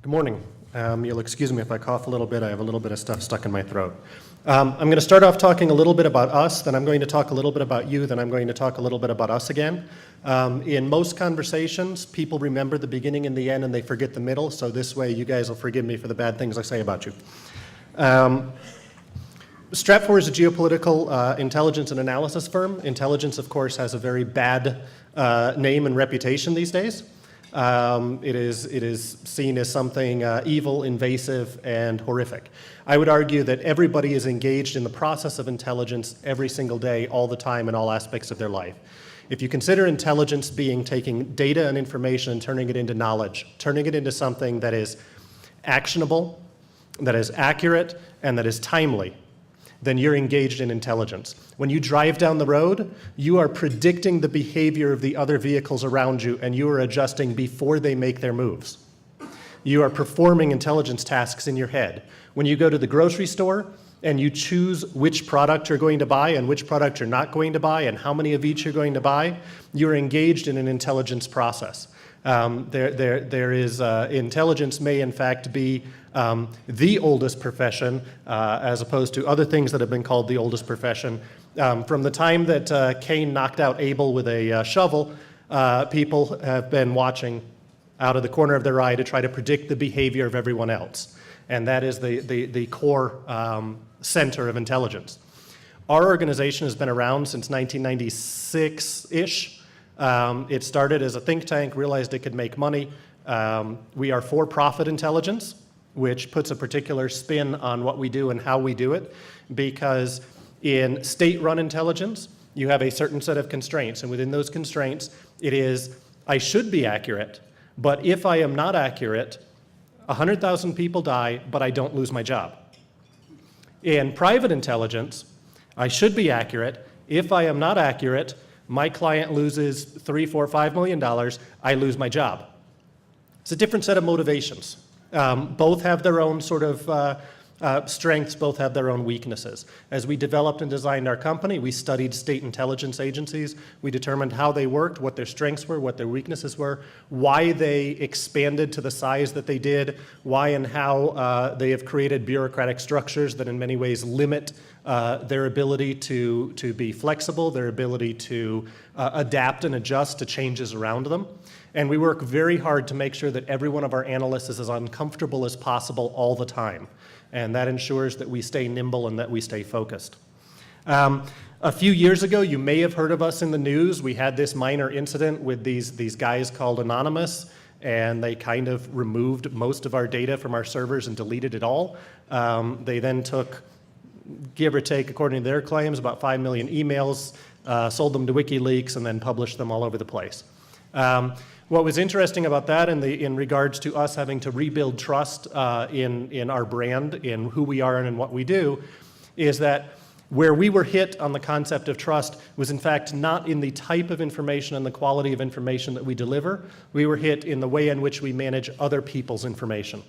Good morning. You'll excuse me if I cough a little bit. I have a little bit of stuff stuck in my throat. I'm going to start off talking a little bit about us, then I'm going to talk a little bit about you, then I'm going to talk a little bit about us again. In most conversations, people remember the beginning and the end and they forget the middle, so this way you guys will forgive me for the bad things I say about you. Stratfor is a geopolitical intelligence and analysis firm. Intelligence, of course, has a very bad name and reputation these days. It is seen as something evil, invasive, and horrific. I would argue that everybody is engaged in the process of intelligence every single day, all the time, in all aspects of their life. If you consider intelligence being taking data and information and turning it into knowledge, turning it into something that is actionable, that is accurate, and that is timely, then you're engaged in intelligence. When you drive down the road, you are predicting the behavior of the other vehicles around you, and you are adjusting before they make their moves. You are performing intelligence tasks in your head. When you go to the grocery store and you choose which product you're going to buy and which product you're not going to buy and how many of each you're going to buy, you're engaged in an intelligence process. Intelligence may in fact be the oldest profession as opposed to other things that have been called the oldest profession. From the time that Cain knocked out Abel with a shovel, people have been watching out of the corner of their eye to try to predict the behavior of everyone else. And that is the core center of intelligence. Our organization has been around since 1996-ish. It started as a think tank, realized it could make money. We are for-profit intelligence, which puts a particular spin on what we do and how we do it, because in state-run intelligence, you have a certain set of constraints, and within those constraints, it is, I should be accurate, but if I am not accurate, 100,000 people die, but I don't lose my job. In private intelligence, I should be accurate. If I am not accurate, my client loses $3, $4, $5 million, I lose my job. It's a different set of motivations. Both have their own sort of strengths, both have their own weaknesses. As we developed and designed our company, we studied state intelligence agencies. We determined how they worked, what their strengths were, what their weaknesses were, why they expanded to the size that they did, why and how they have created bureaucratic structures that in many ways limit their ability to be flexible, their ability to adapt and adjust to changes around them. And we work very hard to make sure that every one of our analysts is as uncomfortable as possible all the time. And that ensures that we stay nimble and that we stay focused. A few years ago, you may have heard of us in the news. We had this minor incident with these guys called Anonymous, and they kind of removed most of our data from our servers and deleted it all. They then took, give or take, according to their claims, about 5 million emails, sold them to WikiLeaks, and then published them all over the place. What was interesting about that in regards to us having to rebuild trust in our brand, in who we are and in what we do, is that where we were hit on the concept of trust was in fact not in the type of information and the quality of information that we deliver. We were hit in the way in which we manage other people's information,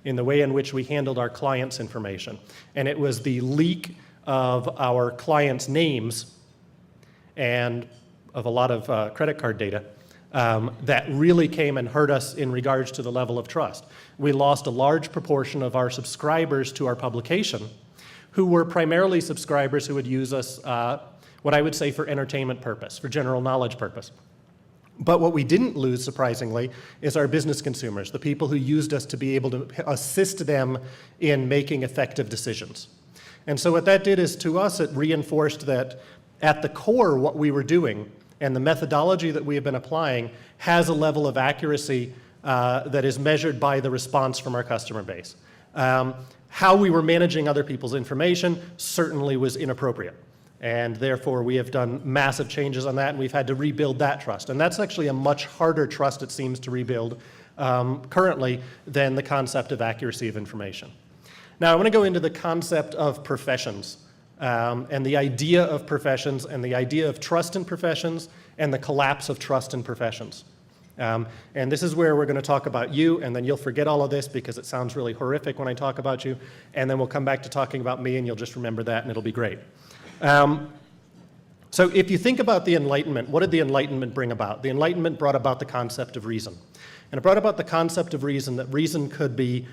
in the way in which we handled our clients' information. And it was the leak of our clients' names and of a lot of credit card data that really came and hurt us in regards to the level of trust. We lost a large proportion of our subscribers to our publication who were primarily subscribers who would use us, what I would say, for entertainment purpose, for general knowledge purpose. But what we didn't lose, surprisingly, is our business consumers, the people who used us to be able to assist them in making effective decisions. And so what that did is, to us, it reinforced that at the core, what we were doing and the methodology that we have been applying has a level of accuracy that is measured by the response from our customer base. How we were managing other people's information certainly was inappropriate. And therefore, we have done massive changes on that, and we've had to rebuild that trust. And that's actually a much harder trust, it seems, to rebuild currently than the concept of accuracy of information. Now, I want to go into the concept of professions. And the idea of professions and the idea of trust in professions and the collapse of trust in professions. And this is where we're going to talk about you, and then you'll forget all of this because it sounds really horrific when I talk about you, and then we'll come back to talking about me and you'll just remember that and it'll be great. So if you think about the Enlightenment, what did the Enlightenment bring about? The Enlightenment brought about the concept of reason. And it brought about the concept of reason, that reason could be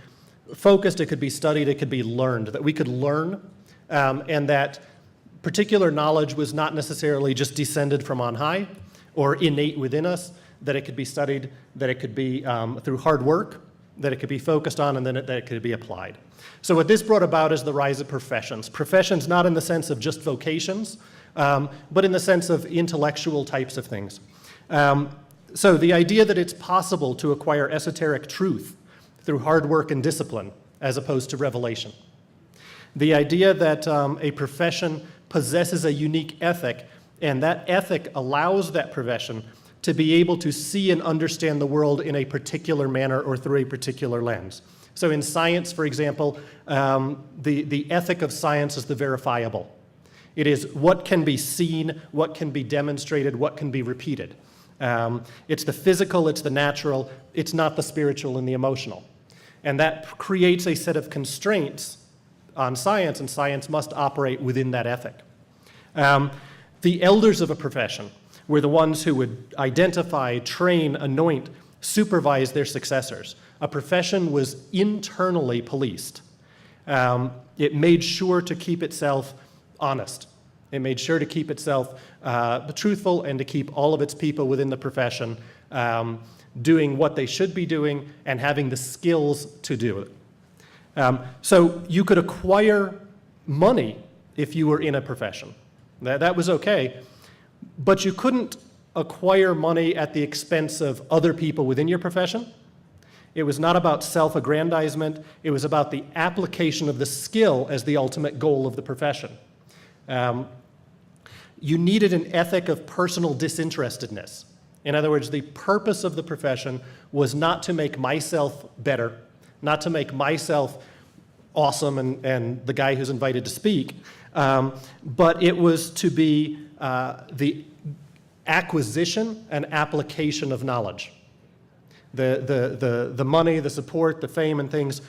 focused, it could be studied, it could be learned, that we could learn, and that particular knowledge was not necessarily just descended from on high or innate within us, that it could be studied, that it could be through hard work, that it could be focused on, and then that it could be applied. So what this brought about is the rise of professions. Professions not in the sense of just vocations, but in the sense of intellectual types of things. So the idea that it's possible to acquire esoteric truth through hard work and discipline as opposed to revelation. The idea that a profession possesses a unique ethic, and that ethic allows that profession to be able to see and understand the world in a particular manner or through a particular lens. So in science, for example, the ethic of science is the verifiable. It is what can be seen, what can be demonstrated, what can be repeated. It's the physical, it's the natural, it's not the spiritual and the emotional. And that creates a set of constraints on science, and science must operate within that ethic. The elders of a profession were the ones who would identify, train, anoint, supervise their successors. A profession was internally policed. It made sure to keep itself honest. It made sure to keep itself truthful and to keep all of its people within the profession doing what they should be doing and having the skills to do it. So you could acquire money if you were in a profession. That was okay, but you couldn't acquire money at the expense of other people within your profession. It was not about self-aggrandizement. It was about the application of the skill as the ultimate goal of the profession. You needed an ethic of personal disinterestedness. In other words, the purpose of the profession was not to make myself better, not to make myself awesome and the guy who's invited to speak, but it was to be the acquisition and application of knowledge. The money, the support, the fame and things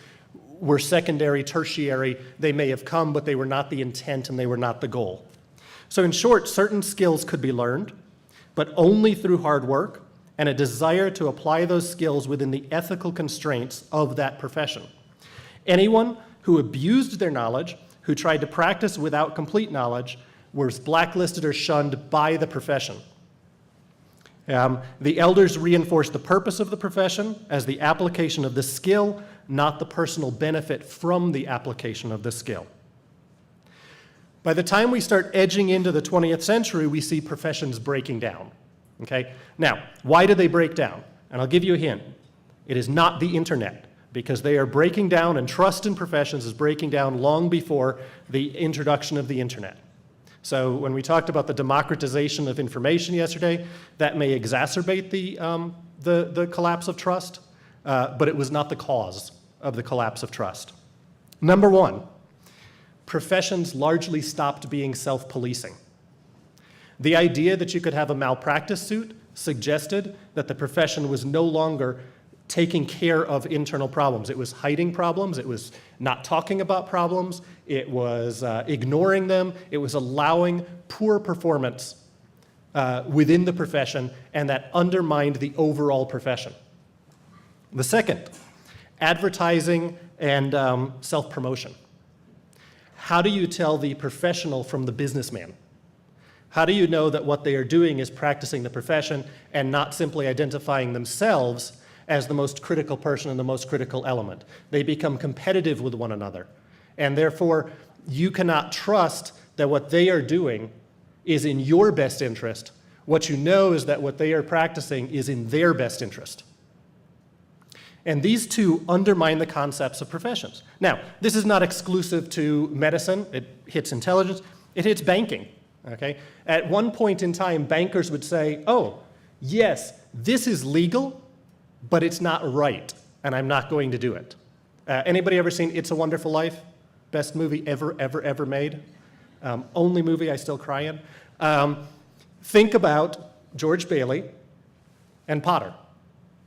were secondary, tertiary. They may have come, but they were not the intent and they were not the goal. So in short, certain skills could be learned, but only through hard work and a desire to apply those skills within the ethical constraints of that profession. Anyone who abused their knowledge, who tried to practice without complete knowledge, was blacklisted or shunned by the profession. The elders reinforced the purpose of the profession as the application of the skill, not the personal benefit from the application of the skill. By the time we start edging into the 20th century, we see professions breaking down. Okay? Now, why do they break down? And I'll give you a hint. It is not the internet, because they are breaking down, and trust in professions is breaking down long before the introduction of the internet. So when we talked about the democratization of information yesterday, that may exacerbate the collapse of trust, but it was not the cause of the collapse of trust. Number one, professions largely stopped being self-policing. The idea that you could have a malpractice suit suggested that the profession was no longer taking care of internal problems. It was hiding problems, it was not talking about problems, it was ignoring them, it was allowing poor performance within the profession, and that undermined the overall profession. The second, advertising and self-promotion. How do you tell the professional from the businessman? How do you know that what they are doing is practicing the profession and not simply identifying themselves as the most critical person and the most critical element? They become competitive with one another. And therefore, you cannot trust that what they are doing is in your best interest. What you know is that what they are practicing is in their best interest. And these two undermine the concepts of professions. Now, this is not exclusive to medicine. It hits intelligence. It hits banking. Okay? At one point in time, bankers would say, oh, yes, this is legal, but it's not right, and I'm not going to do it. Anybody ever seen It's a Wonderful Life? Best movie ever made. Only movie I still cry in. Think about George Bailey and Potter,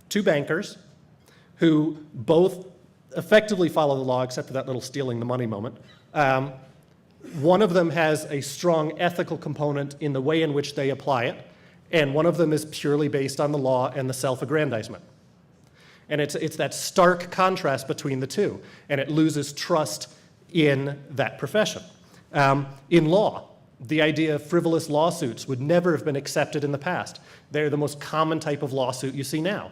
two bankers who both effectively follow the law, except for that little stealing the money moment. One of them has a strong ethical component in the way in which they apply it, and one of them is purely based on the law and the self-aggrandizement. And it's that stark contrast between the two, and it loses trust in that profession. In law, the idea of frivolous lawsuits would never have been accepted in the past. They're the most common type of lawsuit you see now.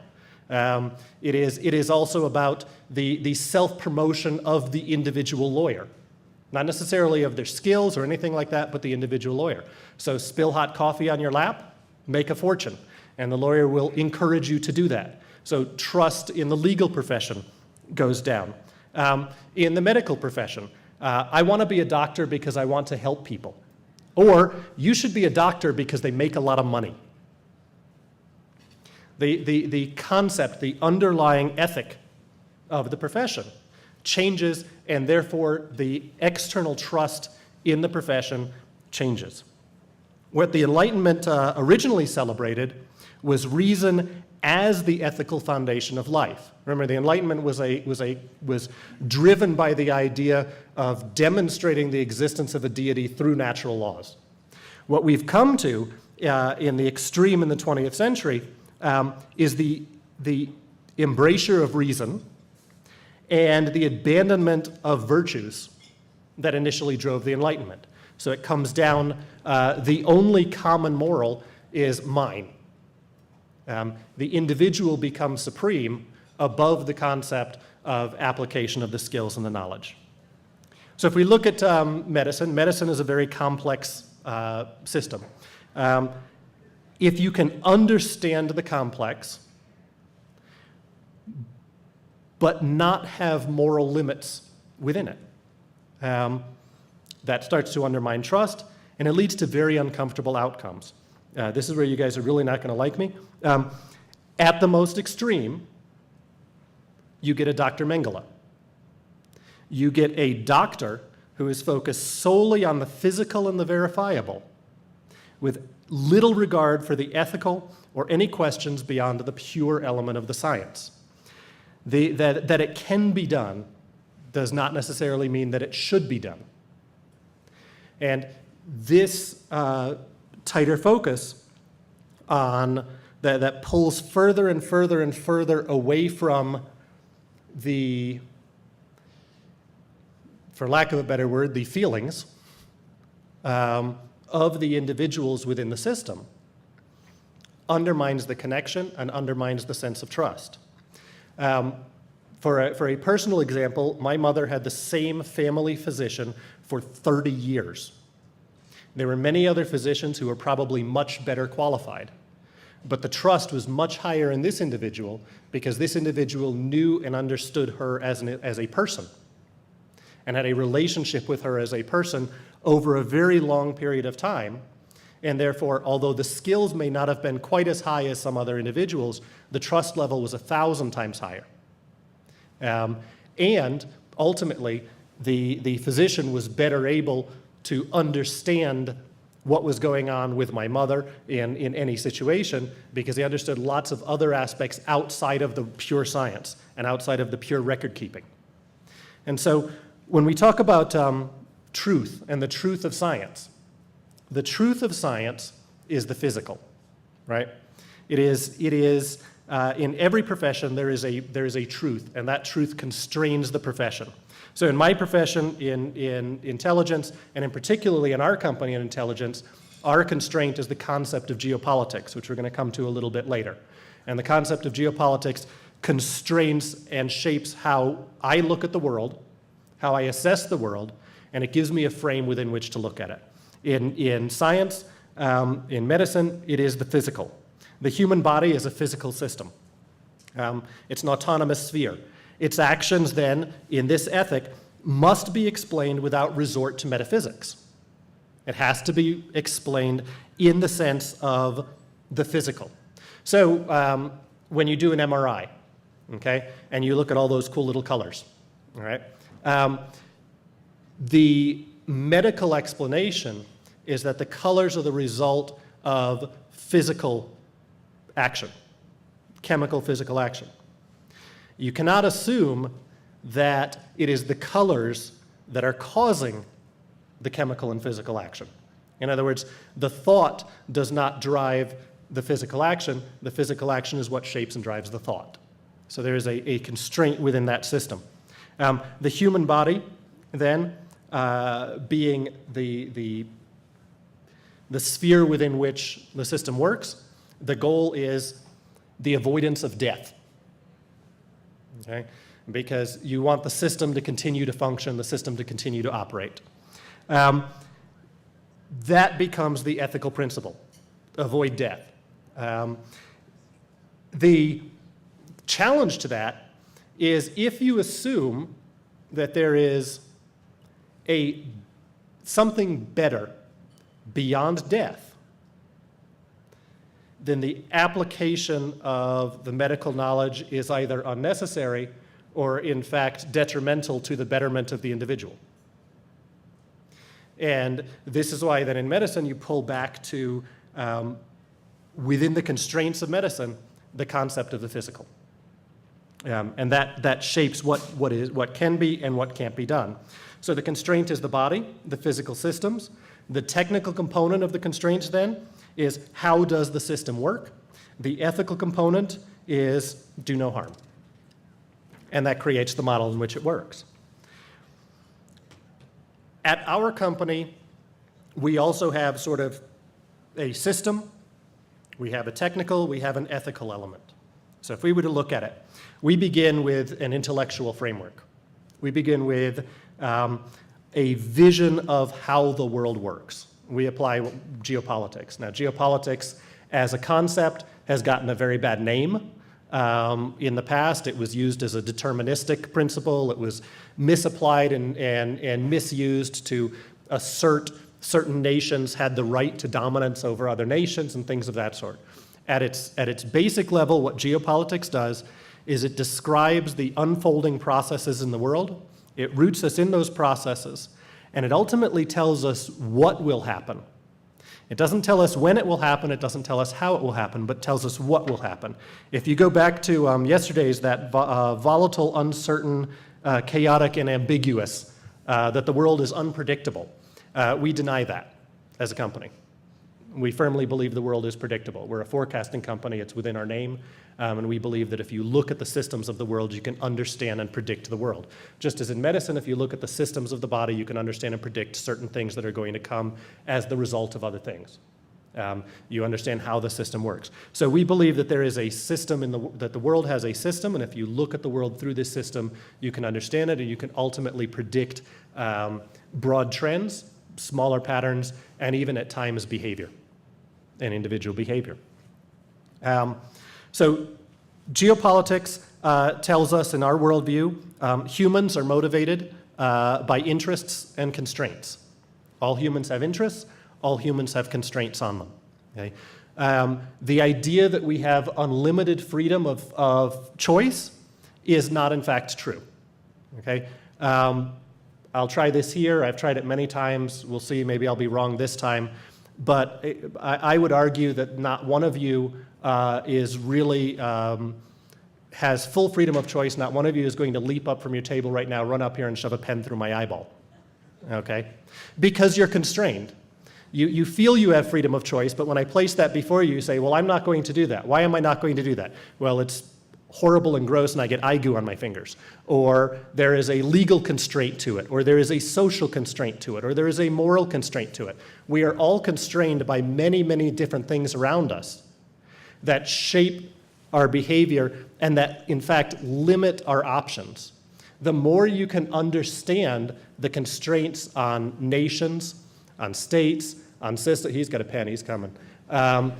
It is also about the self-promotion of the individual lawyer. Not necessarily of their skills or anything like that, but the individual lawyer. So spill hot coffee on your lap, make a fortune, and the lawyer will encourage you to do that. So trust in the legal profession goes down. In the medical profession, I want to be a doctor because I want to help people. Or you should be a doctor because they make a lot of money. The concept, the underlying ethic of the profession changes, and therefore the external trust in the profession changes. What the Enlightenment originally celebrated was reason as the ethical foundation of life. Remember, the Enlightenment was driven by the idea of demonstrating the existence of a deity through natural laws. What we've come to in the extreme in the 20th century is the embrasure of reason and the abandonment of virtues that initially drove the Enlightenment. So it comes down, the only common moral is mine. The individual becomes supreme above the concept of application of the skills and the knowledge. So if we look at medicine, medicine is a very complex system. If you can understand the complex, but not have moral limits within it, that starts to undermine trust, and it leads to very uncomfortable outcomes. This is where you guys are really not going to like me. At the most extreme, you get a Dr. Mengele. You get a doctor who is focused solely on the physical and the verifiable, with little regard for the ethical or any questions beyond the pure element of the science. That it can be done does not necessarily mean that it should be done. And this tighter focus on that pulls further and further and further away from the, for lack of a better word, the feelings of the individuals within the system, undermines the connection and undermines the sense of trust. For a personal example, my mother had the same family physician for 30 years. There were many other physicians who were probably much better qualified, but the trust was much higher in this individual because this individual knew and understood her as a person and had a relationship with her as a person over a very long period of time. And therefore, although the skills may not have been quite as high as some other individuals, the trust level was 1,000 times higher. And ultimately, the physician was better able to understand what was going on with my mother in any situation because he understood lots of other aspects outside of the pure science and outside of the pure record keeping. And so when we talk about truth and the truth of science, the truth of science is the physical, right? It is in every profession there is a truth, and that truth constrains the profession. So in my profession, in intelligence, and in particularly in our company in intelligence, our constraint is the concept of geopolitics, which we're going to come to a little bit later. And the concept of geopolitics constrains and shapes how I look at the world, how I assess the world, and it gives me a frame within which to look at it. In science, in medicine, it is the physical. The human body is a physical system. It's an autonomous sphere. Its actions then, in this ethic, must be explained without resort to metaphysics. It has to be explained in the sense of the physical. So when you do an MRI, okay, and you look at all those cool little colors, all right, the medical explanation is that the colors are the result of physical action, chemical physical action. You cannot assume that it is the colors that are causing the chemical and physical action. In other words, the thought does not drive the physical action is what shapes and drives the thought. So there is a constraint within that system. The human body, then, being the sphere within which the system works, the goal is the avoidance of death. Okay? Because you want the system to continue to function, the system to continue to operate. That becomes the ethical principle, avoid death. The challenge to that is if you assume that there is something better beyond death, then the application of the medical knowledge is either unnecessary or, in fact, detrimental to the betterment of the individual. And this is why then in medicine you pull back to, within the constraints of medicine, the concept of the physical. And that shapes what can be and what can't be done. So the constraint is the body, the physical systems. The technical component of the constraints then is how does the system work? The ethical component is do no harm. And that creates the model in which it works. At our company, we also have sort of a system, we have a technical, we have an ethical element. So if we were to look at it, we begin with an intellectual framework. We begin with a vision of how the world works. We apply geopolitics. Now, geopolitics as a concept has gotten a very bad name. In the past, it was used as a deterministic principle. It was misapplied and misused to assert certain nations had the right to dominance over other nations and things of that sort. At its basic level, what geopolitics does is it describes the unfolding processes in the world. It roots us in those processes, and it ultimately tells us what will happen. It doesn't tell us when it will happen, it doesn't tell us how it will happen, but tells us what will happen. If you go back to yesterday's, that volatile, uncertain, chaotic, and ambiguous, that the world is unpredictable, we deny that as a company. We firmly believe the world is predictable. We're a forecasting company, it's within our name, and we believe that if you look at the systems of the world, you can understand and predict the world. Just as in medicine, if you look at the systems of the body, you can understand and predict certain things that are going to come as the result of other things. You understand how the system works. So we believe that there is a system, that the world has a system, and if you look at the world through this system, you can understand it, and you can ultimately predict broad trends, smaller patterns, and even at times behavior and individual behavior. So geopolitics tells us in our worldview, humans are motivated by interests and constraints. All humans have interests, all humans have constraints on them. Okay? The idea that we have unlimited freedom of choice is not in fact true. Okay? I'll try this here, I've tried it many times, we'll see, maybe I'll be wrong this time, but I would argue that not one of you is really, has full freedom of choice. Not one of you is going to leap up from your table right now, run up here and shove a pen through my eyeball, okay? Because you're constrained. You feel you have freedom of choice, but when I place that before you, you say, well, I'm not going to do that. Why am I not going to do that? Well, it's horrible and gross and I get eye goo on my fingers. Or there is a legal constraint to it, or there is a social constraint to it, or there is a moral constraint to it. We are all constrained by many, many different things around us that shape our behavior and that, in fact, limit our options. The more you can understand the constraints on nations, on states, on systems, he's got a pen, he's coming, on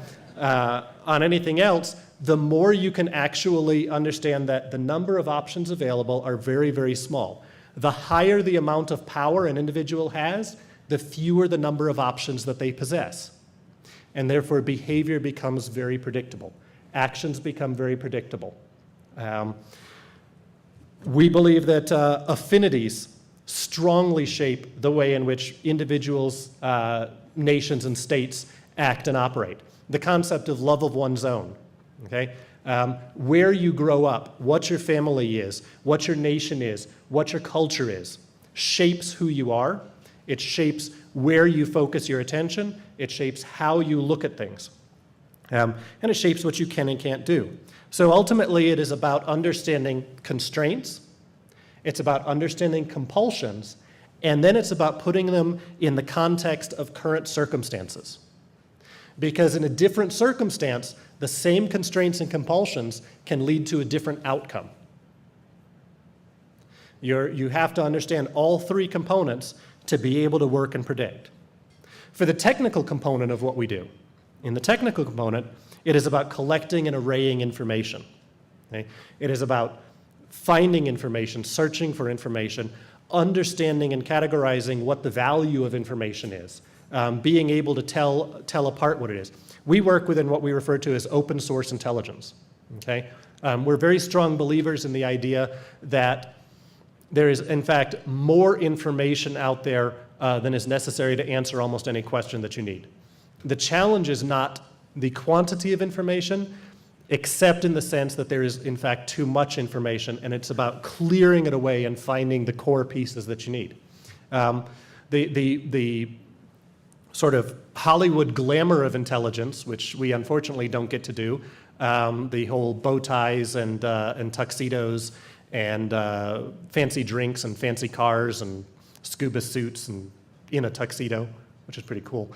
anything else, the more you can actually understand that the number of options available are very, very small. The higher the amount of power an individual has, the fewer the number of options that they possess. And therefore, behavior becomes very predictable. Actions become very predictable. We believe that affinities strongly shape the way in which individuals, nations, and states act and operate. The concept of love of one's own. Okay? Where you grow up, what your family is, what your nation is, what your culture is, shapes who you are. It shapes where you focus your attention. It shapes how you look at things. And it shapes what you can and can't do. So ultimately, it is about understanding constraints, it's about understanding compulsions, and then it's about putting them in the context of current circumstances. Because in a different circumstance, the same constraints and compulsions can lead to a different outcome. You have to understand all three components to be able to work and predict. For the technical component of what we do, in the technical component, it is about collecting and arraying information. Okay? It is about finding information, searching for information, understanding and categorizing what the value of information is, being able to tell apart what it is. We work within what we refer to as open source intelligence. Okay? We're very strong believers in the idea that there is, in fact, more information out there than is necessary to answer almost any question that you need. The challenge is not the quantity of information, except in the sense that there is, in fact, too much information, and it's about clearing it away and finding the core pieces that you need. The sort of Hollywood glamour of intelligence, which we unfortunately don't get to do, the whole bow ties and tuxedos and fancy drinks and fancy cars and scuba suits and in a tuxedo, which is pretty cool.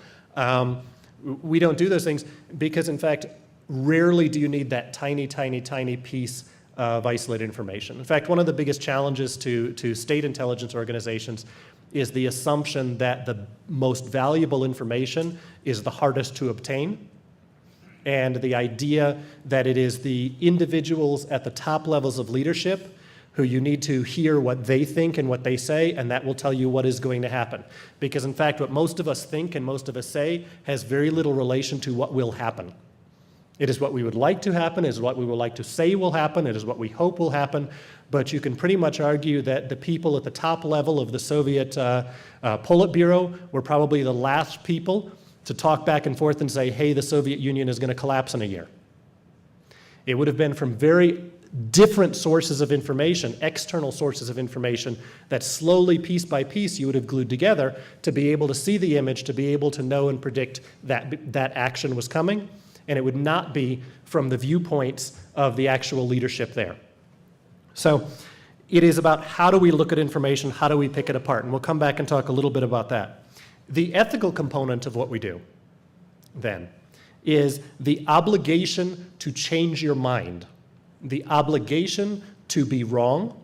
We don't do those things because, in fact, rarely do you need that tiny, tiny, tiny piece of isolated information. In fact, one of the biggest challenges to state intelligence organizations is the assumption that the most valuable information is the hardest to obtain, and the idea that it is the individuals at the top levels of leadership who you need to hear what they think and what they say, and that will tell you what is going to happen. Because in fact, what most of us think and most of us say has very little relation to what will happen. It is what we would like to happen, it is what we would like to say will happen, it is what we hope will happen, but you can pretty much argue that the people at the top level of the Soviet Politburo were probably the last people to talk back and forth and say, hey, the Soviet Union is going to collapse in a year. It would have been from very different sources of information, external sources of information, that slowly, piece by piece, you would have glued together to be able to see the image, to be able to know and predict that action was coming, and it would not be from the viewpoints of the actual leadership there. So it is about how do we look at information, how do we pick it apart, and we'll come back and talk a little bit about that. The ethical component of what we do, then, is the obligation to change your mind, the obligation to be wrong,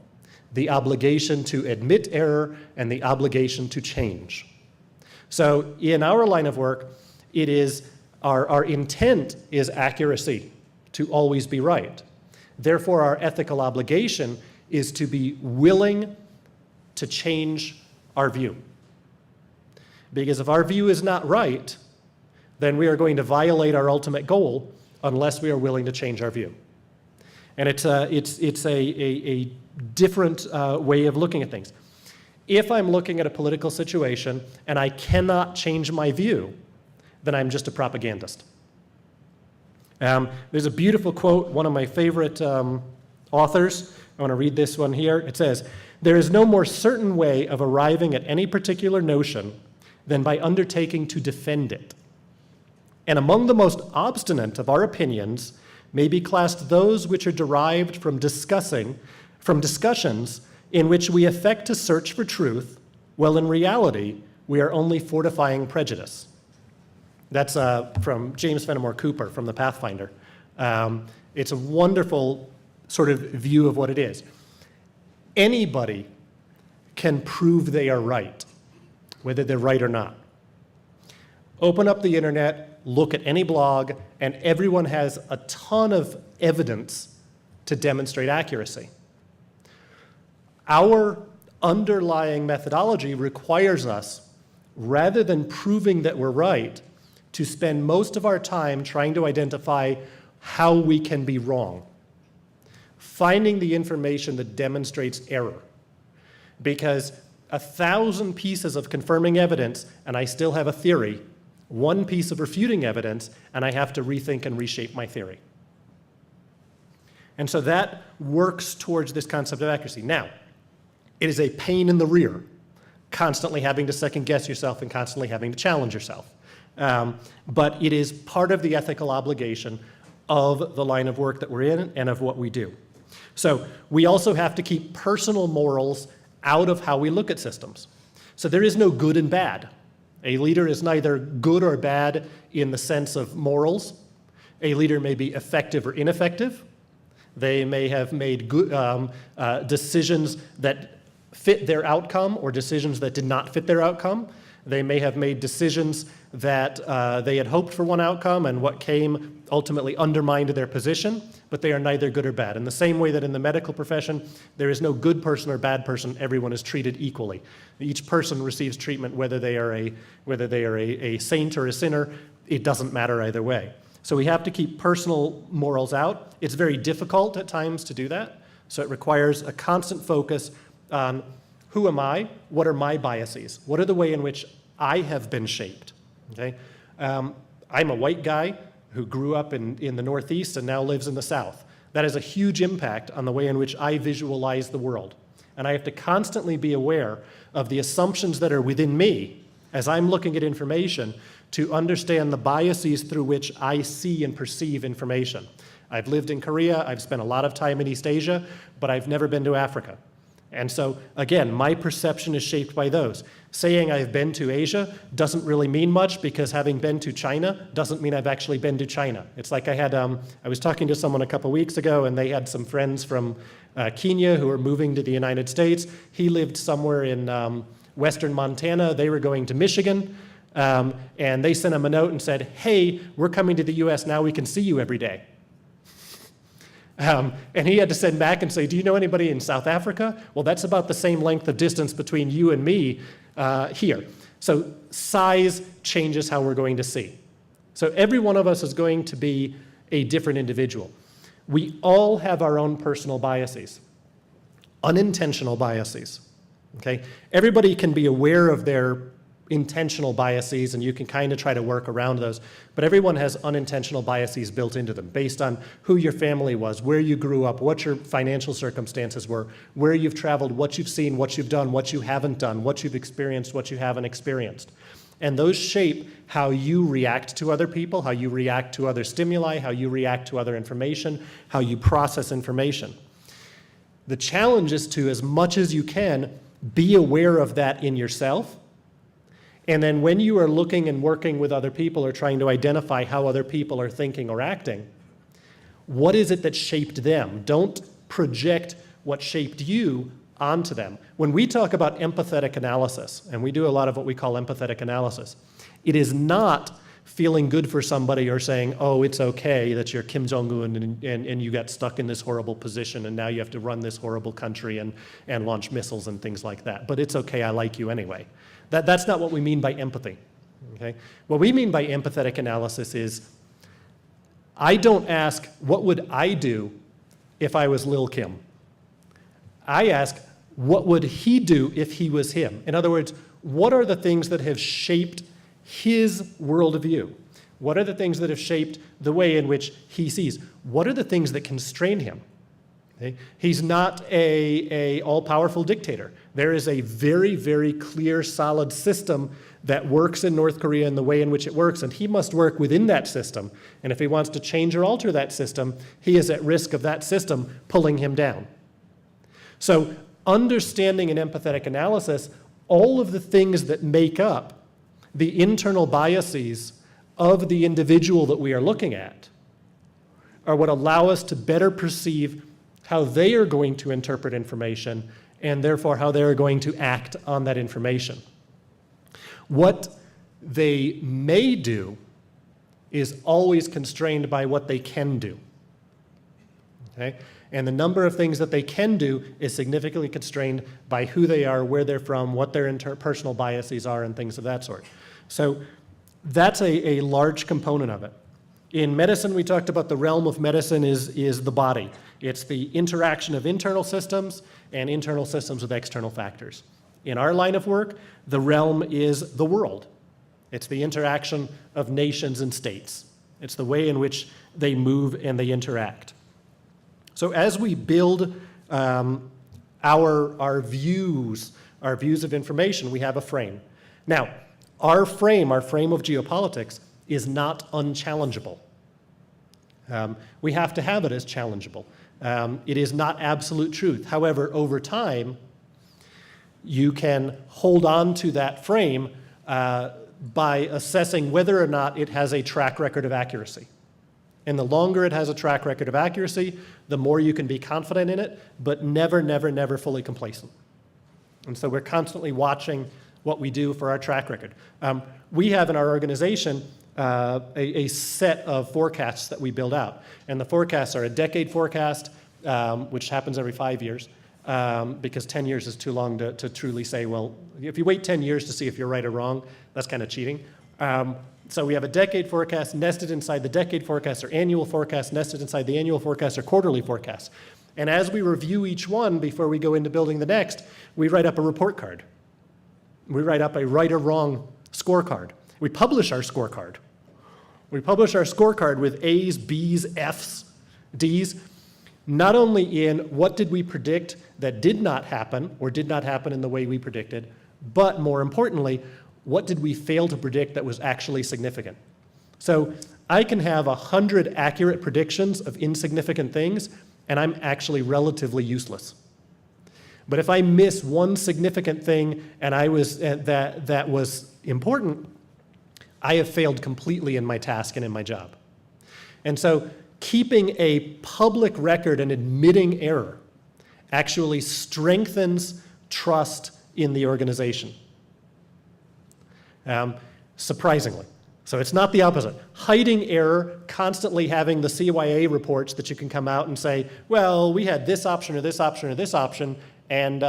the obligation to admit error, and the obligation to change. So in our line of work, it is our intent is accuracy, to always be right. Therefore, our ethical obligation is to be willing to change our view. Because if our view is not right, then we are going to violate our ultimate goal unless we are willing to change our view. And it's a different way of looking at things. If I'm looking at a political situation and I cannot change my view, then I'm just a propagandist. There's a beautiful quote, one of my favorite authors. I want to read this one here. It says, "There is no more certain way of arriving at any particular notion than by undertaking to defend it. And among the most obstinate of our opinions may be classed those which are derived from discussions in which we affect to search for truth, while in reality we are only fortifying prejudice." That's from James Fenimore Cooper from the Pathfinder. It's a wonderful sort of view of what it is. Anybody can prove they are right, whether they're right or not. Open up the internet, look at any blog, and everyone has a ton of evidence to demonstrate accuracy. Our underlying methodology requires us, rather than proving that we're right, to spend most of our time trying to identify how we can be wrong, finding the information that demonstrates error. Because 1,000 pieces of confirming evidence and I still have a theory, one piece of refuting evidence and I have to rethink and reshape my theory. And so that works towards this concept of accuracy. Now, it is a pain in the rear, constantly having to second guess yourself and constantly having to challenge yourself. But it is part of the ethical obligation of the line of work that we're in and of what we do. So we also have to keep personal morals out of how we look at systems. So there is no good and bad. A leader is neither good or bad in the sense of morals. A leader may be effective or ineffective. They may have made good, decisions that fit their outcome or decisions that did not fit their outcome. They may have made decisions that they had hoped for one outcome and what came ultimately undermined their position, but they are neither good or bad. In the same way that in the medical profession, there is no good person or bad person, everyone is treated equally. Each person receives treatment whether they are a saint or a sinner, it doesn't matter either way. So we have to keep personal morals out. It's very difficult at times to do that, so it requires a constant focus on who am I, what are my biases, what are the way in which I have been shaped. Okay? I'm a white guy who grew up in the Northeast and now lives in the South. That has a huge impact on the way in which I visualize the world. And I have to constantly be aware of the assumptions that are within me as I'm looking at information to understand the biases through which I see and perceive information. I've lived in Korea, I've spent a lot of time in East Asia, but I've never been to Africa. And so, again, my perception is shaped by those. Saying I've been to Asia doesn't really mean much because having been to China doesn't mean I've actually been to China. It's like I was talking to someone a couple weeks ago and they had some friends from Kenya who were moving to the United States. He lived somewhere in western Montana. They were going to Michigan. And they sent him a note and said, hey, we're coming to the US now, we can see you every day. And he had to send back and say, do you know anybody in South Africa? Well, that's about the same length of distance between you and me here. So size changes how we're going to see. So every one of us is going to be a different individual. We all have our own personal biases, unintentional biases. Okay? Everybody can be aware of their intentional biases, and you can kind of try to work around those. But everyone has unintentional biases built into them based on who your family was, where you grew up, what your financial circumstances were, where you've traveled, what you've seen, what you've done, what you haven't done, what you've experienced, what you haven't experienced. And those shape how you react to other people, how you react to other stimuli, how you react to other information, how you process information. The challenge is to, as much as you can, be aware of that in yourself. And then when you are looking and working with other people or trying to identify how other people are thinking or acting, what is it that shaped them? Don't project what shaped you onto them. When we talk about empathetic analysis, and we do a lot of what we call empathetic analysis, it is not feeling good for somebody or saying, oh, it's okay that you're Kim Jong-un and you got stuck in this horrible position and now you have to run this horrible country and launch missiles and things like that. But it's okay, I like you anyway. That's not what we mean by empathy. Okay? What we mean by empathetic analysis is, I don't ask, what would I do if I was Lil Kim? I ask, what would he do if he was him? In other words, what are the things that have shaped his worldview? What are the things that have shaped the way in which he sees? What are the things that constrain him? Okay? He's not a all-powerful dictator. There is a very, very clear, solid system that works in North Korea in the way in which it works, and he must work within that system. And if he wants to change or alter that system, he is at risk of that system pulling him down. So understanding an empathetic analysis, all of the things that make up the internal biases of the individual that we are looking at are what allow us to better perceive how they are going to interpret information and therefore how they are going to act on that information. What they may do is always constrained by what they can do. Okay? And the number of things that they can do is significantly constrained by who they are, where they're from, what their personal biases are, and things of that sort. So that's a large component of it. In medicine, we talked about the realm of medicine is the body. It's the interaction of internal systems and internal systems with external factors. In our line of work, the realm is the world. It's the interaction of nations and states. It's the way in which they move and they interact. So as we build our views of information, we have a frame. Now, Our frame of geopolitics is not unchallengeable. We have to have it as challengeable. It is not absolute truth. However, over time, you can hold on to that frame by assessing whether or not it has a track record of accuracy. And the longer it has a track record of accuracy, the more you can be confident in it, but never, never, never fully complacent. And so we're constantly watching what we do for our track record. We have in our organization a set of forecasts that we build out. And the forecasts are a decade forecast, which happens every 5 years, because 10 years is too long to truly say, well, if you wait 10 years to see if you're right or wrong, that's kind of cheating. So we have a decade forecast. Nested inside the decade forecast or annual forecast. Nested inside the annual forecast or quarterly forecast. And as we review each one before we go into building the next, we write up a report card. We write up a right or wrong scorecard. We publish our scorecard. We publish our scorecard with A's, B's, F's, D's, not only in what did we predict that did not happen or did not happen in the way we predicted, but more importantly, what did we fail to predict that was actually significant? So I can have 100 accurate predictions of insignificant things, and I'm actually relatively useless. But if I miss one significant thing and that was important, I have failed completely in my task and in my job. And so keeping a public record and admitting error actually strengthens trust in the organization. Surprisingly. So it's not the opposite. Hiding error, constantly having the CYA reports that you can come out and say, well, we had this option or this option or this option, and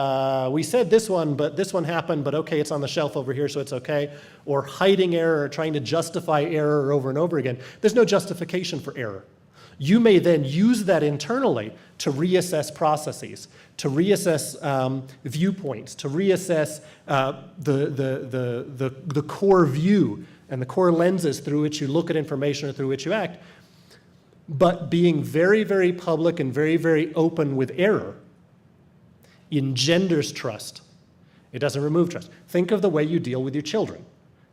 we said this one, but this one happened, but okay, it's on the shelf over here, so it's okay. Or hiding error or trying to justify error over and over again. There's no justification for error. You may then use that internally to reassess processes, to reassess viewpoints, to reassess the core view and the core lenses through which you look at information or through which you act. But being very, very public and very, very open with error engenders trust. It doesn't remove trust. Think of the way you deal with your children.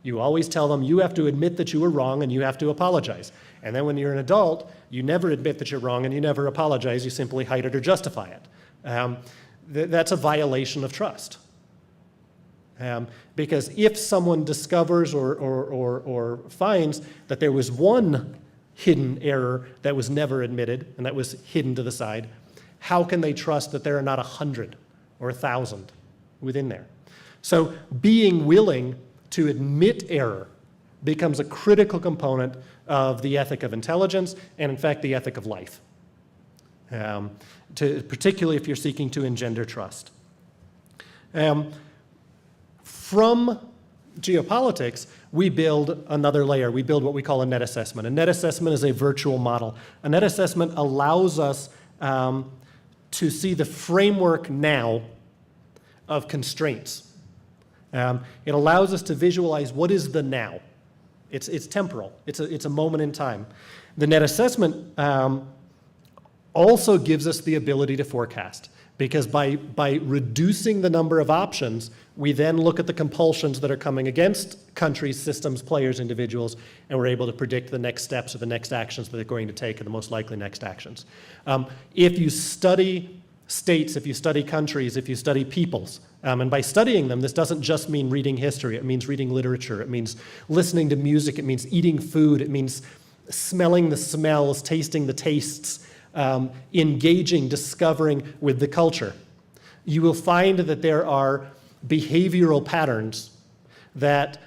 You always tell them you have to admit that you were wrong and you have to apologize. And then when you're an adult, you never admit that you're wrong and you never apologize. You simply hide it or justify it. That's a violation of trust. Because if someone discovers or finds that there was one hidden error that was never admitted and that was hidden to the side, how can they trust that there are not 100 or 1,000 within there? So being willing to admit error becomes a critical component of the ethic of intelligence and, in fact, the ethic of life, particularly if you're seeking to engender trust. From geopolitics, we build another layer. We build what we call a net assessment. A net assessment is a virtual model. A net assessment allows us to see the framework now of constraints. It allows us to visualize what is the now. It's temporal. It's a moment in time. The net assessment also gives us the ability to forecast, because by reducing the number of options, we then look at the compulsions that are coming against countries, systems, players, individuals, and we're able to predict the next steps or the next actions that they're going to take and the most likely next actions. If you study states, if you study countries, if you study peoples, and by studying them, this doesn't just mean reading history. It means reading literature. It means listening to music. It means eating food. It means smelling the smells, tasting the tastes, engaging, discovering with the culture. You will find that there are behavioral patterns that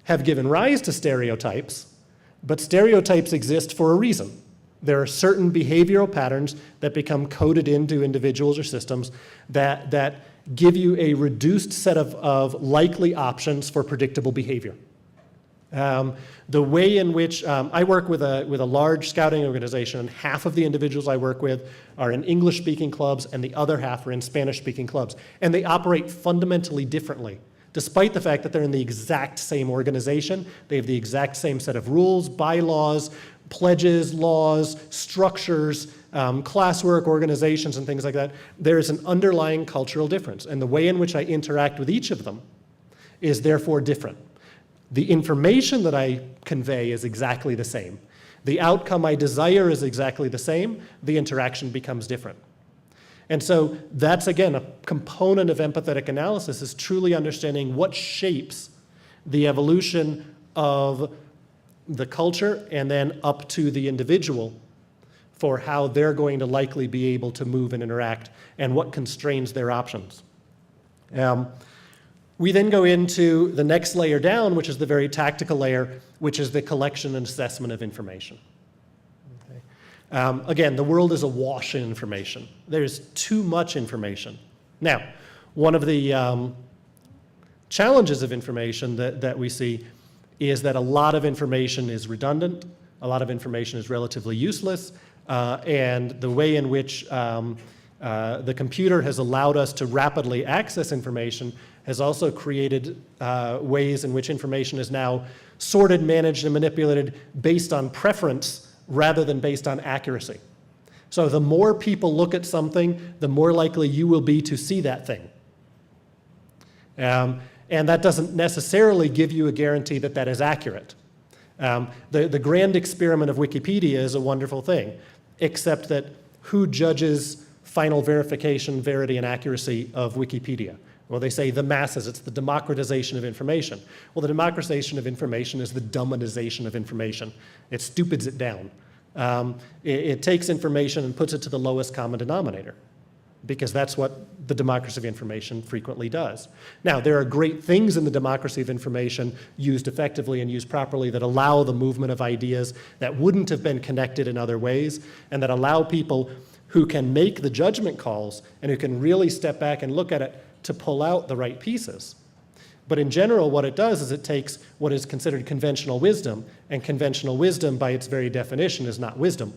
have given rise to stereotypes, but stereotypes exist for a reason. There are certain behavioral patterns that become coded into individuals or systems that give you a reduced set of likely options for predictable behavior. The way in which I work with a large scouting organization, and half of the individuals I work with are in English-speaking clubs, and the other half are in Spanish-speaking clubs. And they operate fundamentally differently. Despite the fact that they're in the exact same organization, they have the exact same set of rules, bylaws, pledges, laws, structures, classwork, organizations, and things like that. There is an underlying cultural difference, and the way in which I interact with each of them is therefore different. The information that I convey is exactly the same. The outcome I desire is exactly the same. The interaction becomes different. And so that's, again, a component of empathetic analysis, is truly understanding what shapes the evolution of the culture and then up to the individual for how they're going to likely be able to move and interact and what constrains their options. We then go into the next layer down, which is the very tactical layer, which is the collection and assessment of information. Again, the world is awash in information. There's too much information. Now, one of the challenges of information that we see is that a lot of information is redundant, a lot of information is relatively useless, and the way in which the computer has allowed us to rapidly access information has also created ways in which information is now sorted, managed, and manipulated based on preference rather than based on accuracy. So the more people look at something, the more likely you will be to see that thing. And that doesn't necessarily give you a guarantee that that is accurate. The grand experiment of Wikipedia is a wonderful thing, except that who judges final verification, verity, and accuracy of Wikipedia? Well, they say the masses. It's the democratization of information. Well, the democratization of information is the dumbization of information. It stupids it down. It takes information and puts it to the lowest common denominator, because that's what the democracy of information frequently does. Now, there are great things in the democracy of information used effectively and used properly that allow the movement of ideas that wouldn't have been connected in other ways, and that allow people who can make the judgment calls and who can really step back and look at it to pull out the right pieces. But in general, what it does is it takes what is considered conventional wisdom, and conventional wisdom by its very definition is not wisdom,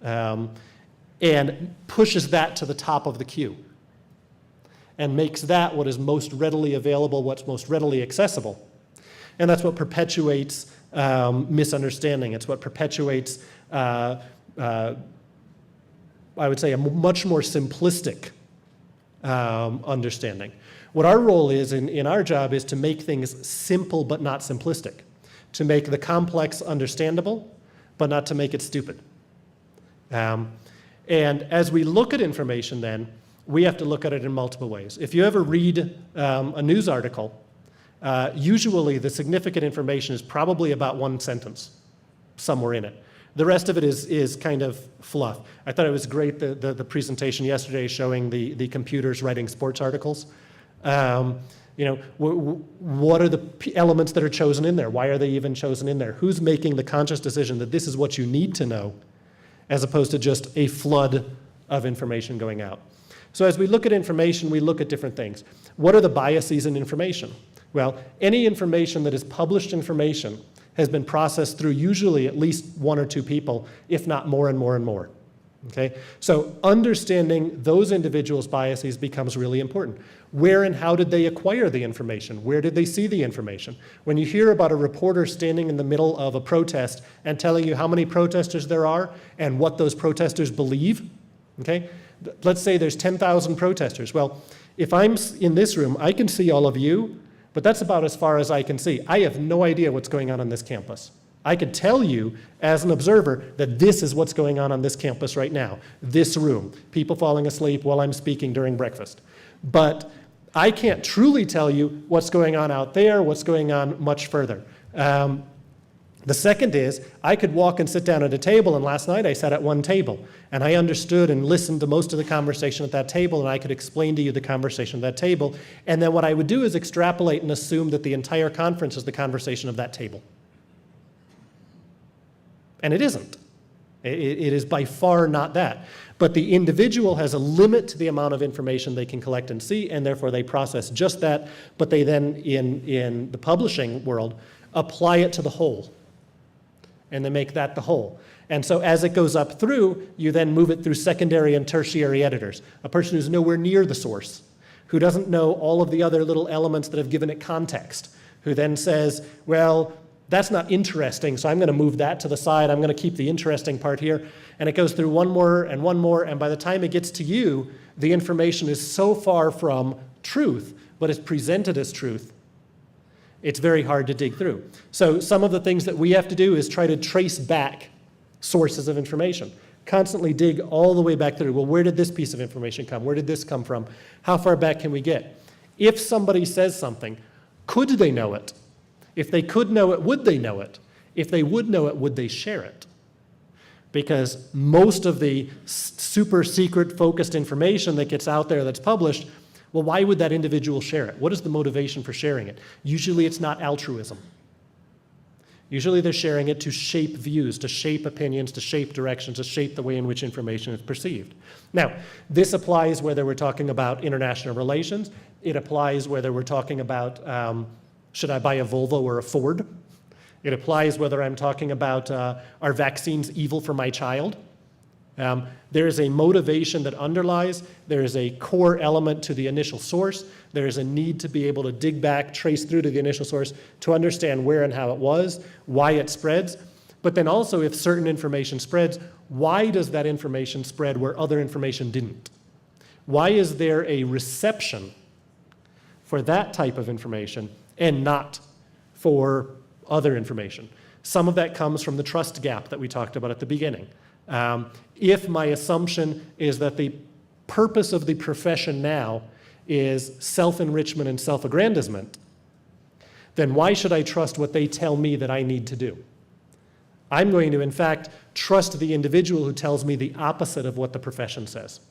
and pushes that to the top of the queue and makes that what is most readily available, what's most readily accessible. And that's what perpetuates misunderstanding. It's what perpetuates, I would say, a much more simplistic understanding. What our role is in our job is to make things simple but not simplistic, to make the complex understandable but not to make it stupid. And as we look at information then, we have to look at it in multiple ways. If you ever read a news article, usually the significant information is probably about one sentence somewhere in it. The rest of it is kind of fluff. I thought it was great, the presentation yesterday showing the computers writing sports articles. What are the elements that are chosen in there? Why are they even chosen in there? Who's making the conscious decision that this is what you need to know, as opposed to just a flood of information going out? So as we look at information, we look at different things. What are the biases in information? Well, any information that is published information has been processed through usually at least one or two people, if not more and more and more. Okay? So understanding those individuals' biases becomes really important. Where and how did they acquire the information? Where did they see the information? When you hear about a reporter standing in the middle of a protest and telling you how many protesters there are and what those protesters believe, okay? Let's say there's 10,000 protesters. Well, if I'm in this room, I can see all of you, but that's about as far as I can see. I have no idea what's going on this campus. I could tell you as an observer that this is what's going on this campus right now, this room, people falling asleep while I'm speaking during breakfast. But I can't truly tell you what's going on out there, what's going on much further. The second is, I could walk and sit down at a table, and last night I sat at one table, and I understood and listened to most of the conversation at that table, and I could explain to you the conversation at that table, and then what I would do is extrapolate and assume that the entire conference is the conversation of that table. And it isn't. It is by far not that. But the individual has a limit to the amount of information they can collect and see, and therefore they process just that, but they then, in the publishing world, apply it to the whole. And they make that the whole. And so as it goes up through, you then move it through secondary and tertiary editors, a person who's nowhere near the source, who doesn't know all of the other little elements that have given it context, who then says, well, that's not interesting, so I'm going to move that to the side. I'm going to keep the interesting part here. And it goes through one more, and by the time it gets to you, the information is so far from truth, but is presented as truth, it's very hard to dig through. So some of the things that we have to do is try to trace back sources of information. Constantly dig all the way back through. Well, where did this piece of information come? Where did this come from? How far back can we get? If somebody says something, could they know it? If they could know it, would they know it? If they would know it, would they share it? Because most of the super secret focused information that gets out there that's published, well, why would that individual share it? What is the motivation for sharing it? Usually it's not altruism. Usually they're sharing it to shape views, to shape opinions, to shape directions, to shape the way in which information is perceived. Now, this applies whether we're talking about international relations. It applies whether we're talking about should I buy a Volvo or a Ford? It applies whether I'm talking about are vaccines evil for my child? There is a motivation that underlies, there is a core element to the initial source, there is a need to be able to dig back, trace through to the initial source to understand where and how it was, why it spreads, but then also if certain information spreads, why does that information spread where other information didn't? Why is there a reception for that type of information and not for other information? Some of that comes from the trust gap that we talked about at the beginning. If my assumption is that the purpose of the profession now is self-enrichment and self-aggrandizement, then why should I trust what they tell me that I need to do? I'm going to, in fact, trust the individual who tells me the opposite of what the profession says.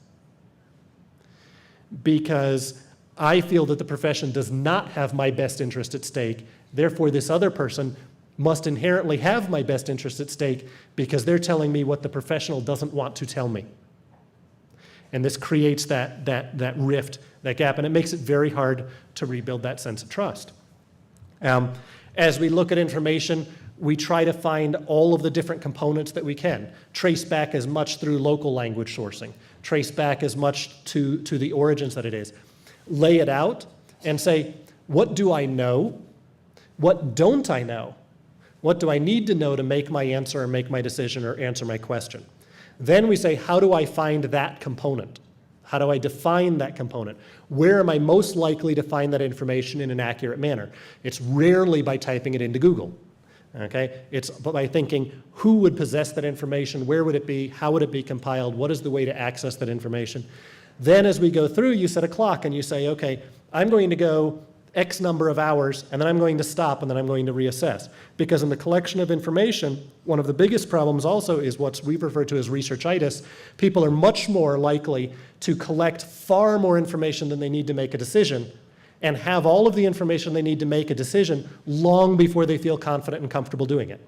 Because I feel that the profession does not have my best interest at stake, therefore this other person must inherently have my best interest at stake because they're telling me what the professional doesn't want to tell me. And this creates that rift, that gap, and it makes it very hard to rebuild that sense of trust. As we look at information, we try to find all of the different components that we can. Trace back as much through local language sourcing. Trace back as much to the origins that it is. Lay it out and say, what do I know? What don't I know? What do I need to know to make my answer or make my decision or answer my question? Then we say, how do I find that component? How do I define that component? Where am I most likely to find that information in an accurate manner? It's rarely by typing it into Google. Okay? It's by thinking, who would possess that information? Where would it be? How would it be compiled? What is the way to access that information? Then as we go through, you set a clock and you say, okay, I'm going to go X number of hours, and then I'm going to stop, and then I'm going to reassess. Because in the collection of information, one of the biggest problems also is what we refer to as researchitis. People are much more likely to collect far more information than they need to make a decision, and have all of the information they need to make a decision long before they feel confident and comfortable doing it.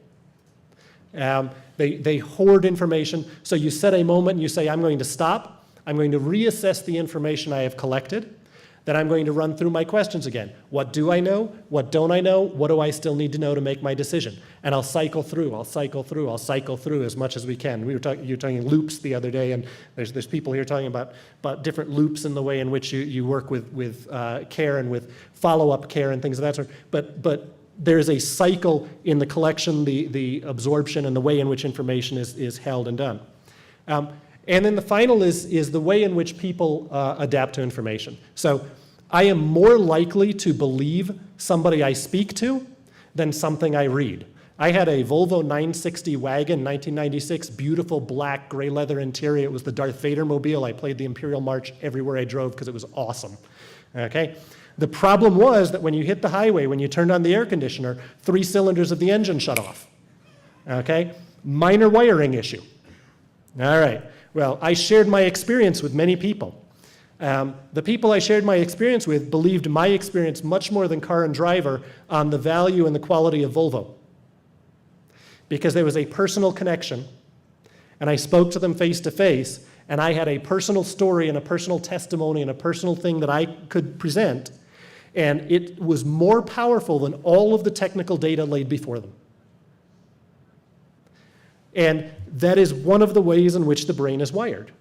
They hoard information, so you set a moment and you say, I'm going to stop, I'm going to reassess the information I have collected, then I'm going to run through my questions again. What do I know? What don't I know? What do I still need to know to make my decision? And I'll cycle through as much as we can. You were talking loops the other day, and there's people here talking about different loops in the way in which you work with care and with follow-up care and things of that sort. But there's a cycle in the collection, the absorption, and the way in which information is held and done. And then the final is the way in which people adapt to information. So I am more likely to believe somebody I speak to than something I read. I had a Volvo 960 wagon, 1996, beautiful black gray leather interior. It was the Darth Vader mobile. I played the Imperial March everywhere I drove because it was awesome. Okay? The problem was that when you hit the highway, when you turned on the air conditioner, 3 cylinders of the engine shut off. Okay? Minor wiring issue. All right. Well, I shared my experience with many people. The people I shared my experience with believed my experience much more than car and driver on the value and the quality of Volvo. Because there was a personal connection, and I spoke to them face to face, and I had a personal story and a personal testimony and a personal thing that I could present, and it was more powerful than all of the technical data laid before them. And that is one of the ways in which the brain is wired.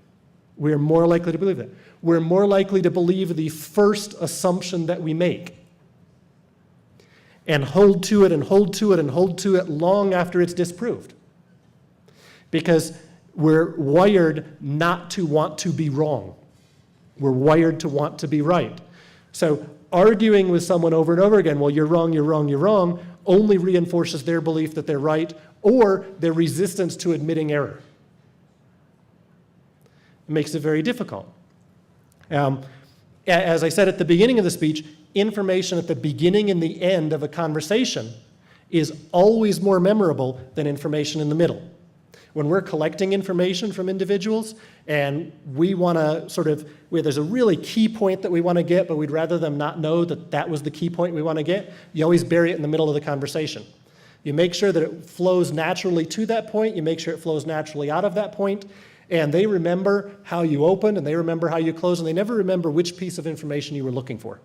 We're more likely to believe that. We're more likely to believe the first assumption that we make and hold to it and hold to it and hold to it long after it's disproved. Because we're wired not to want to be wrong. We're wired to want to be right. So arguing with someone over and over again, well, you're wrong, you're wrong, you're wrong, only reinforces their belief that they're right or their resistance to admitting error. It makes it very difficult. As I said at the beginning of the speech, information at the beginning and the end of a conversation is always more memorable than information in the middle. When we're collecting information from individuals and we want to sort of, where there's a really key point that we want to get, but we'd rather them not know that that was the key point we want to get, you always bury it in the middle of the conversation. You make sure that it flows naturally to that point, you make sure it flows naturally out of that point, and they remember how you opened and they remember how you closed, and they never remember which piece of information you were looking for.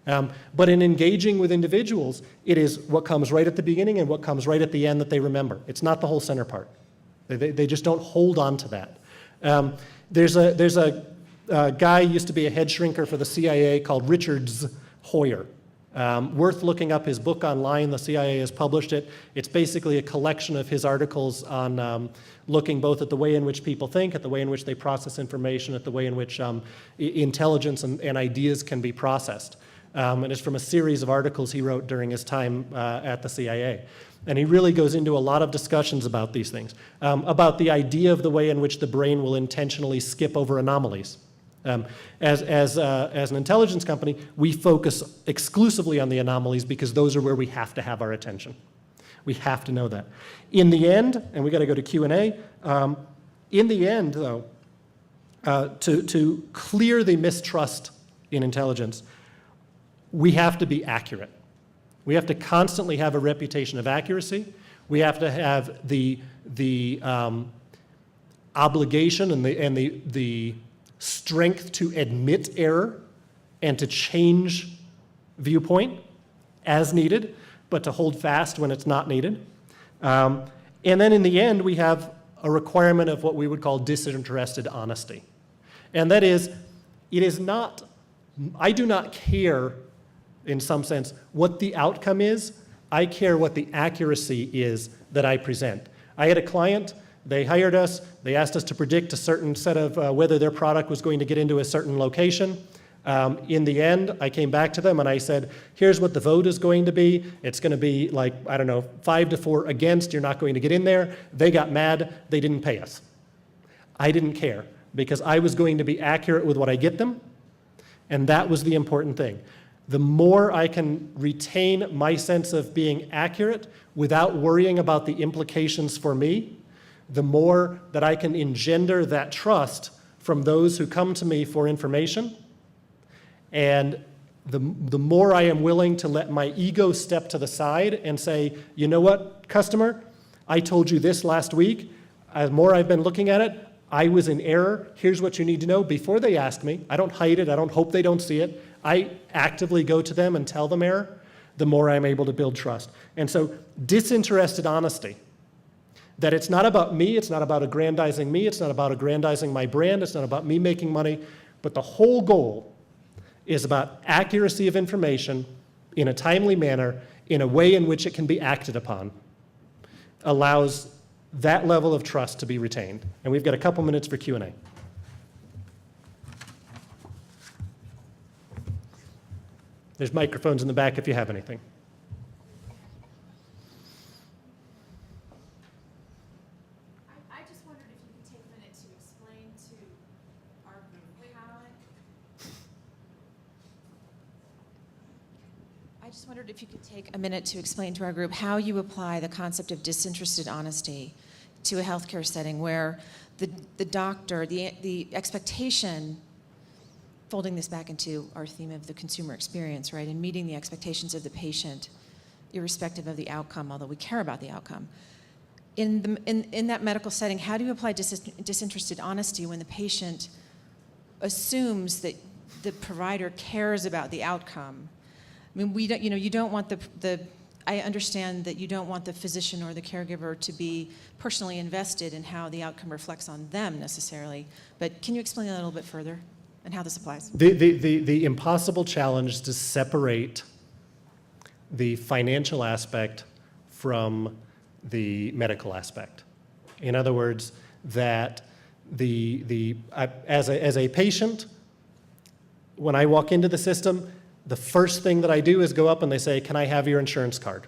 But in engaging with individuals, it is what comes right at the beginning and what comes right at the end that they remember. It's not the whole center part. They just don't hold on to that. There's a guy who used to be a head shrinker for the CIA called Richards Hoyer. Worth looking up his book online. The CIA has published it. It's basically a collection of his articles on looking both at the way in which people think, at the way in which they process information, at the way in which intelligence and ideas can be processed. And it's from a series of articles he wrote during his time at the CIA. And he really goes into a lot of discussions about these things, about the idea of the way in which the brain will intentionally skip over anomalies. As an intelligence company, we focus exclusively on the anomalies because those are where we have to have our attention. We have to know that. In the end, and we got to go to Q&A, in the end, though, to clear the mistrust in intelligence, we have to be accurate. We have to constantly have a reputation of accuracy. We have to have the obligation and the strength to admit error and to change viewpoint as needed, but to hold fast when it's not needed. And then in the end, we have a requirement of what we would call disinterested honesty. And that is, it is not, I do not care in some sense what the outcome is. I care what the accuracy is that I present. I had a client, they hired us, they asked us to predict a certain set of whether their product was going to get into a certain location. In the end, I came back to them and I said, here's what the vote is going to be. It's going to be like, I don't know, 5-4 against, you're not going to get in there. They got mad, they didn't pay us. I didn't care because I was going to be accurate with what I get them, and that was the important thing. The more I can retain my sense of being accurate without worrying about the implications for me, the more that I can engender that trust from those who come to me for information, and the more I am willing to let my ego step to the side and say, you know what, customer, I told you this last week. The more I've been looking at it, I was in error. Here's what you need to know before they ask me. I don't hide it. I don't hope they don't see it. I actively go to them and tell them error, the more I'm able to build trust. And so disinterested honesty, that it's not about me, it's not about aggrandizing me, it's not about aggrandizing my brand, it's not about me making money, but the whole goal is about accuracy of information in a timely manner, in a way in which it can be acted upon, allows that level of trust to be retained. And we've got a couple minutes for Q&A. There's microphones in the back if you have anything. I just wondered if you could take a minute to explain to our group how... I just wondered if you could take a minute to explain to our group how you apply the concept of disinterested honesty to a healthcare setting where the doctor, the expectation, folding this back into our theme of the consumer experience, right, and meeting the expectations of the patient, irrespective of the outcome, although we care about the outcome. In that medical setting, how do you apply disinterested honesty when the patient assumes that the provider cares about the outcome? I mean, we don't, you don't want I understand that you don't want the physician or the caregiver to be personally invested in how the outcome reflects on them necessarily, but can you explain that a little bit further? And how this applies? The impossible challenge is to separate the financial aspect from the medical aspect. In other words, that as a patient, when I walk into the system, the first thing that I do is go up and they say, can I have your insurance card?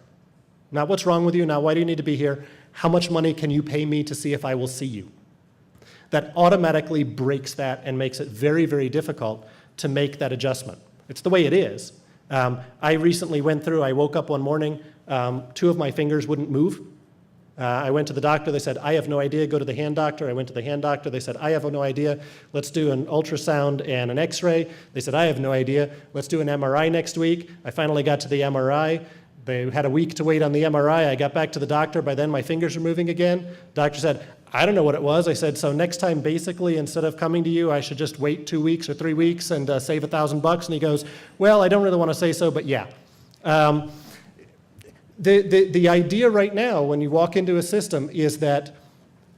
Not what's wrong with you, not why do you need to be here, how much money can you pay me to see if I will see you? That automatically breaks that and makes it very, very difficult to make that adjustment. It's the way it is. I recently went through, I woke up one morning, 2 of my fingers wouldn't move. I went to the doctor, they said, I have no idea, go to the hand doctor. I went to the hand doctor, they said, I have no idea, let's do an ultrasound and an x-ray. They said, I have no idea, let's do an MRI next week. I finally got to the MRI. They had a week to wait on the MRI. I got back to the doctor, by then my fingers were moving again. Doctor said, I don't know what it was. I said, so next time, basically, instead of coming to you, I should just wait 2 weeks or 3 weeks and save $1,000. And he goes, well, I don't really want to say so, but yeah. The idea right now, when you walk into a system, is that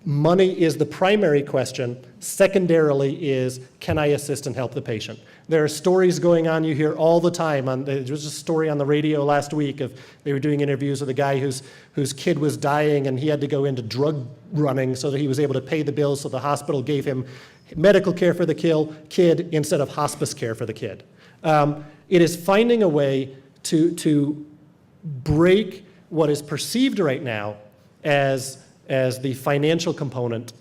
money is the primary question. Secondarily is, can I assist and help the patient? There are stories going on you hear all the time. There was a story on the radio last week of they were doing interviews with a guy whose kid was dying and he had to go into drug running so that he was able to pay the bills, so the hospital gave him medical care for the kid instead of hospice care for the kid. It is finding a way to break what is perceived right now as the financial component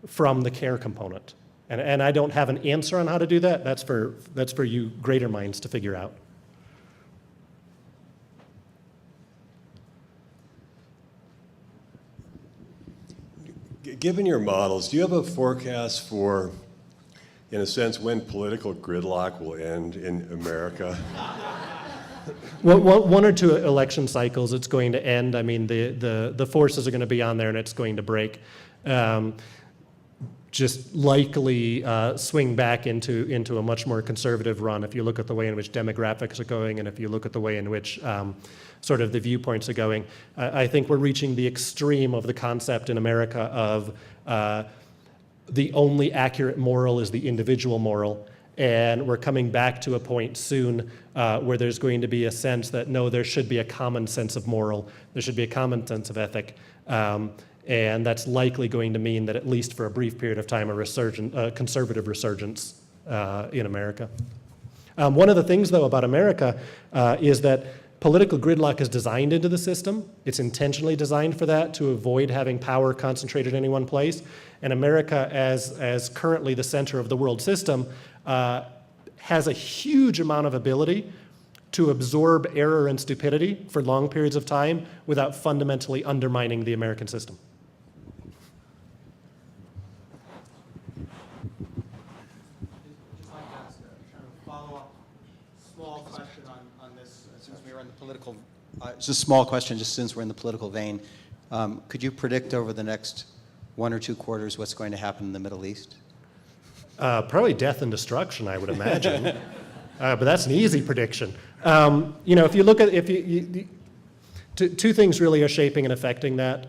from the care component. And I don't have an answer on how to do that. That's for you greater minds to figure out. Given your models, do you have a forecast for, in a sense, when political gridlock will end in America? Well, 1 or 2 election cycles, it's going to end. I mean, the forces are going to be on there and it's going to break. Just likely swing back into a much more conservative run if you look at the way in which demographics are going and if you look at the way in which sort of the viewpoints are going. I think we're reaching the extreme of the concept in America of the only accurate moral is the individual moral. And we're coming back to a point soon where there's going to be a sense that, no, there should be a common sense of moral. There should be a common sense of ethic. And that's likely going to mean that, at least for a brief period of time, a conservative resurgence in America. One of the things, though, about America is that political gridlock is designed into the system. It's intentionally designed for that, to avoid having power concentrated in any one place. And America, as currently the center of the world system, has a huge amount of ability to absorb error and stupidity for long periods of time without fundamentally undermining the American system. It's a small question, just since we're in the political vein. Could you predict over the next 1 or 2 quarters what's going to happen in the Middle East? Probably death and destruction, I would imagine. But that's an easy prediction. If you look at, two things really are shaping and affecting that.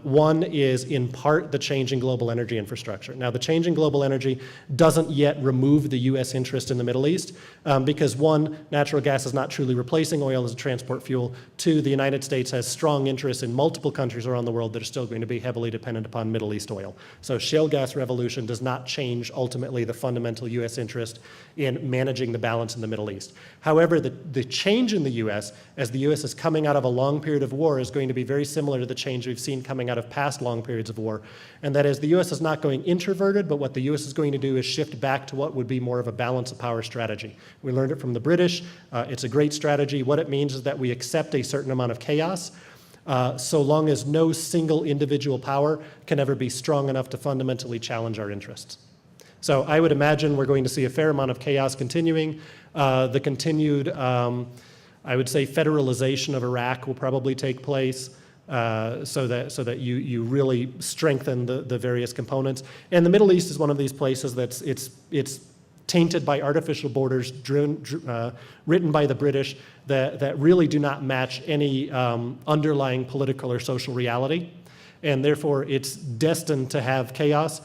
One is, in part, the change in global energy infrastructure. Now, the change in global energy doesn't yet remove the U.S. interest in the Middle East because, 1, natural gas is not truly replacing oil as a transport fuel. 2, the United States has strong interests in multiple countries around the world that are still going to be heavily dependent upon Middle East oil. So shale gas revolution does not change, ultimately, the fundamental U.S. interest in managing the balance in the Middle East. However, the change in the U.S., as the U.S. is coming out of a long period of war, is going to be very similar to the change we've seen coming out of past long periods of war. And that is, the U.S. is not going introverted, but what the U.S. is going to do is shift back to what would be more of a balance of power strategy. We learned it from the British. It's a great strategy. What it means is that we accept a certain amount of chaos, so long as no single individual power can ever be strong enough to fundamentally challenge our interests. So I would imagine we're going to see a fair amount of chaos continuing. The continued, I would say, federalization of Iraq will probably take place so that you really strengthen the various components. And the Middle East is one of these places that's it's tainted by artificial borders written by the British that really do not match any underlying political or social reality. And therefore, it's destined to have chaos,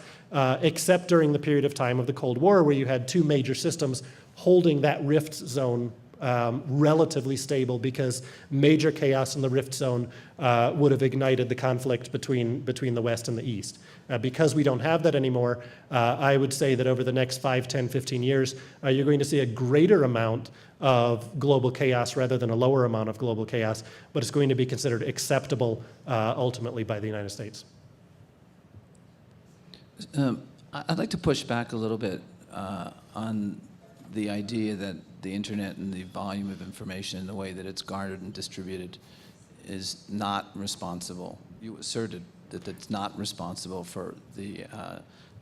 except during the period of time of the Cold War, where you had 2 major systems holding that rift zone relatively stable because major chaos in the rift zone would have ignited the conflict between the West and the East. Because we don't have that anymore, I would say that over the next 5, 10, 15 years, you're going to see a greater amount of global chaos rather than a lower amount of global chaos, but it's going to be considered acceptable ultimately by the United States. I'd like to push back a little bit on the idea that the internet and the volume of information and the way that it's garnered and distributed is not responsible. You asserted that it's not responsible for the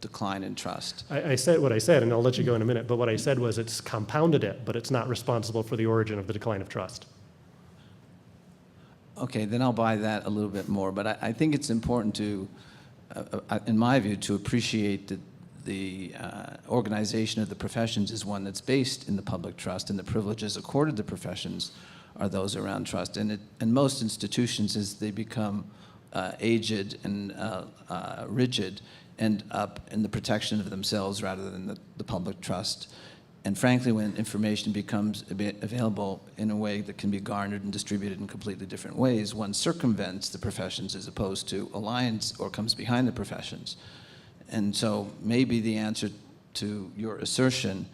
decline in trust. I said what I said, and I'll let you go in a minute, but what I said was it's compounded it, but it's not responsible for the origin of the decline of trust. Okay, then I'll buy that a little bit more, but I think it's important to, in my view, to appreciate that the organization of the professions is one that's based in the public trust, and the privileges accorded to professions are those around trust. And most institutions, as they become aged and rigid, end up in the protection of themselves rather than the public trust. And frankly, when information becomes available in a way that can be garnered and distributed in completely different ways, one circumvents the professions as opposed to aligns or comes behind the professions. And so maybe the answer to your assertion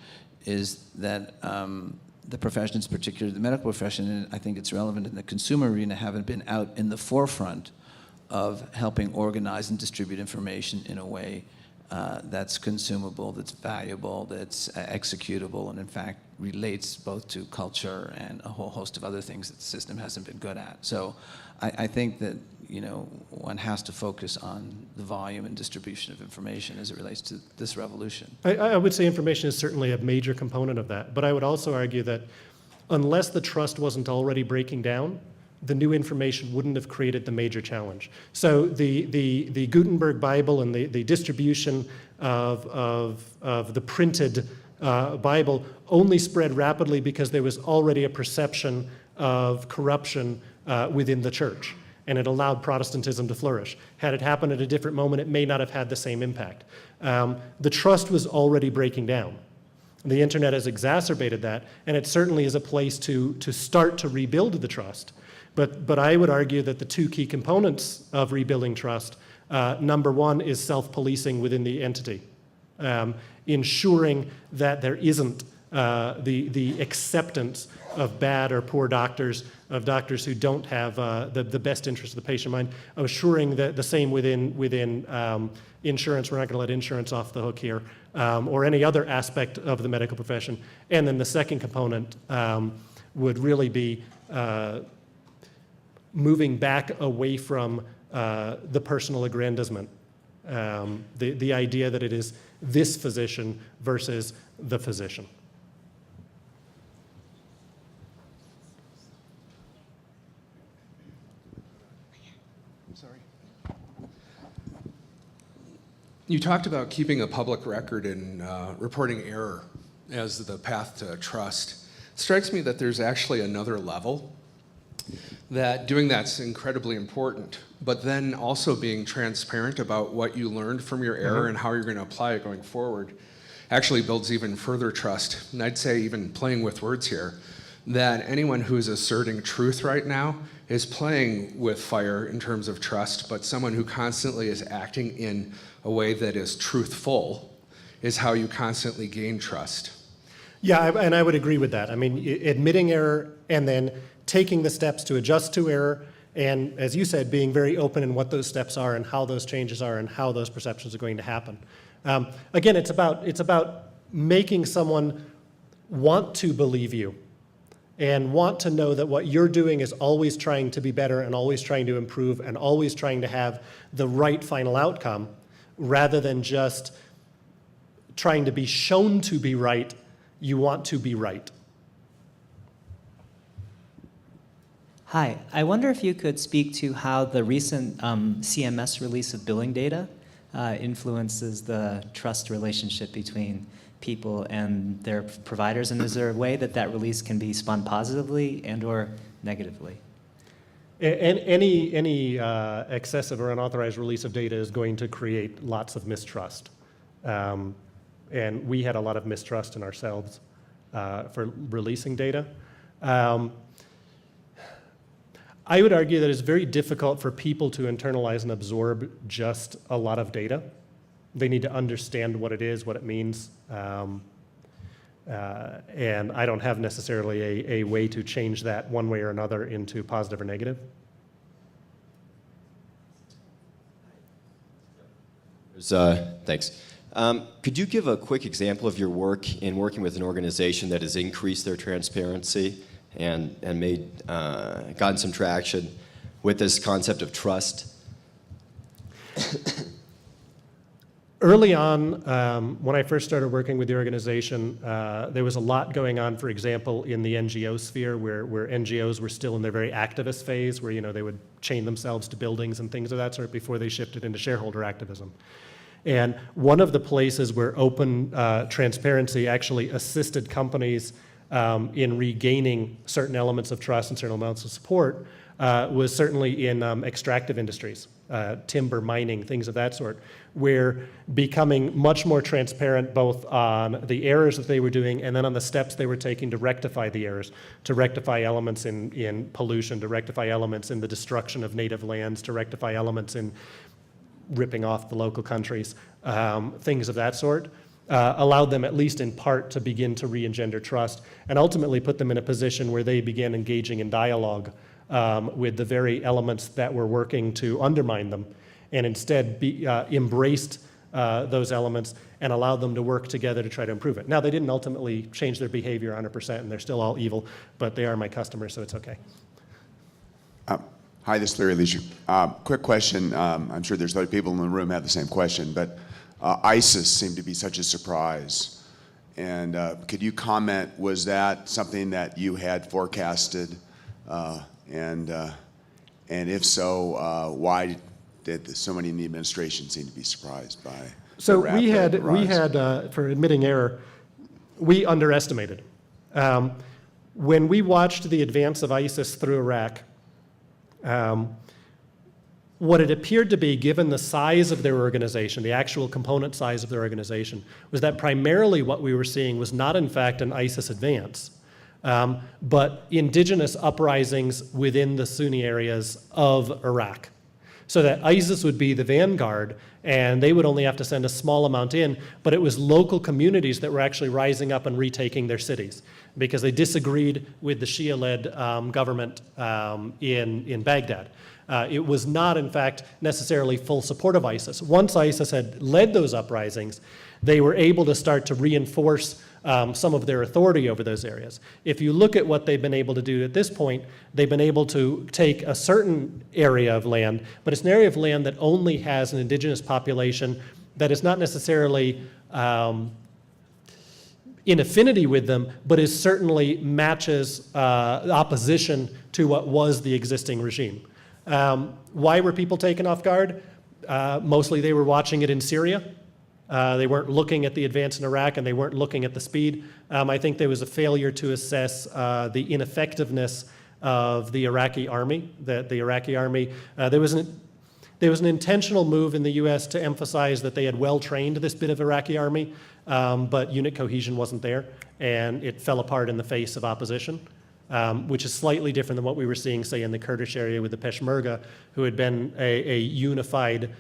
is that the professions, particularly the medical profession, and I think it's relevant in the consumer arena, haven't been out in the forefront of helping organize and distribute information in a way that's consumable, that's valuable, that's executable, and in fact relates both to culture and a whole host of other things that the system hasn't been good at. So I think that one has to focus on the volume and distribution of information as it relates to this revolution. I would say information is certainly a major component of that, but I would also argue that unless the trust wasn't already breaking down, the new information wouldn't have created the major challenge. So the Gutenberg Bible and the distribution of the printed Bible only spread rapidly because there was already a perception of corruption within the church, and it allowed Protestantism to flourish. Had it happened at a different moment, it may not have had the same impact. The trust was already breaking down. The internet has exacerbated that, and it certainly is a place to start to rebuild the trust. But I would argue that the two key components of rebuilding trust, number one is self-policing within the entity, ensuring that there isn't the acceptance of bad or poor doctors, of doctors who don't have the best interest of the patient in mind, assuring that the same within insurance. We're not going to let insurance off the hook here, or any other aspect of the medical profession. And then the second component would really be moving back away from the personal aggrandizement, the idea that it is this physician versus the physician. I'm sorry. You talked about keeping a public record and reporting error as the path to trust. It strikes me that there's actually another level, that doing that's incredibly important, but then also being transparent about what you learned from your error and how you're going to apply it going forward actually builds even further trust. And I'd say, even playing with words here, that anyone who's asserting truth right now is playing with fire in terms of trust, but someone who constantly is acting in a way that is truthful is how you constantly gain trust. Yeah, and I would agree with that. I mean, admitting error and then taking the steps to adjust to error, and as you said, being very open in what those steps are and how those changes are and how those perceptions are going to happen. Again, it's about making someone want to believe you and want to know that what you're doing is always trying to be better and always trying to improve and always trying to have the right final outcome, rather than just trying to be shown to be right. You want to be right. Hi, I wonder if you could speak to how the recent CMS release of billing data influences the trust relationship between people and their providers, and is there a way that release can be spun positively and or negatively? Any excessive or unauthorized release of data is going to create lots of mistrust. And we had a lot of mistrust in ourselves for releasing data. I would argue that it's very difficult for people to internalize and absorb just a lot of data. They need to understand what it is, what it means. And I don't have necessarily a way to change that one way or another into positive or negative. Thanks. Could you give a quick example of your work in working with an organization that has increased their transparency and gotten some traction with this concept of trust? Early on, when I first started working with the organization, there was a lot going on, for example, in the NGO sphere where NGOs were still in their very activist phase, where they would chain themselves to buildings and things of that sort before they shifted into shareholder activism. And one of the places where open transparency actually assisted companies in regaining certain elements of trust and certain elements of support was certainly in extractive industries, timber, mining, things of that sort, where becoming much more transparent both on the errors that they were doing and then on the steps they were taking to rectify the errors, to rectify elements in pollution, to rectify elements in the destruction of native lands, to rectify elements in ripping off the local countries, things of that sort, allowed them, at least in part, to begin to re-engender trust and ultimately put them in a position where they began engaging in dialogue with the very elements that were working to undermine them, and instead embraced those elements and allowed them to work together to try to improve it. Now, they didn't ultimately change their behavior 100%, and they're still all evil, but they are my customers, so it's okay. Hi, this is Larry Leisure. Quick question. I'm sure there's other people in the room who have the same question, but ISIS seemed to be such a surprise. And could you comment, was that something that you had forecasted? And if so, why did so many in the administration seem to be surprised by So the rapid rise? for admitting error, we underestimated. When we watched the advance of ISIS through Iraq, what it appeared to be, given the size of their organization, the actual component size of their organization, was that primarily what we were seeing was not, in fact, an ISIS advance, but indigenous uprisings within the Sunni areas of Iraq. So that ISIS would be the vanguard, and they would only have to send a small amount in, but it was local communities that were actually rising up and retaking their cities because they disagreed with the Shia-led government in Baghdad. It was not, in fact, necessarily full support of ISIS. Once ISIS had led those uprisings, they were able to start to reinforce some of their authority over those areas. If you look at what they've been able to do at this point, they've been able to take a certain area of land, but it's an area of land that only has an indigenous population that is not necessarily in affinity with them, but is certainly matches opposition to what was the existing regime. Why were people taken off guard? Mostly they were watching it in Syria. They weren't looking at the advance in Iraq, and they weren't looking at the speed. I think there was a failure to assess the ineffectiveness of the Iraqi army. That the Iraqi army, there was an intentional move in the U.S. to emphasize that they had well-trained this bit of Iraqi army, but unit cohesion wasn't there, and it fell apart in the face of opposition. Which is slightly different than what we were seeing, say, in the Kurdish area with the Peshmerga, who had been a unified,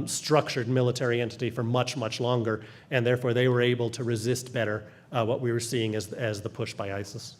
structured military entity for much, much longer, and therefore they were able to resist better what we were seeing as the push by ISIS.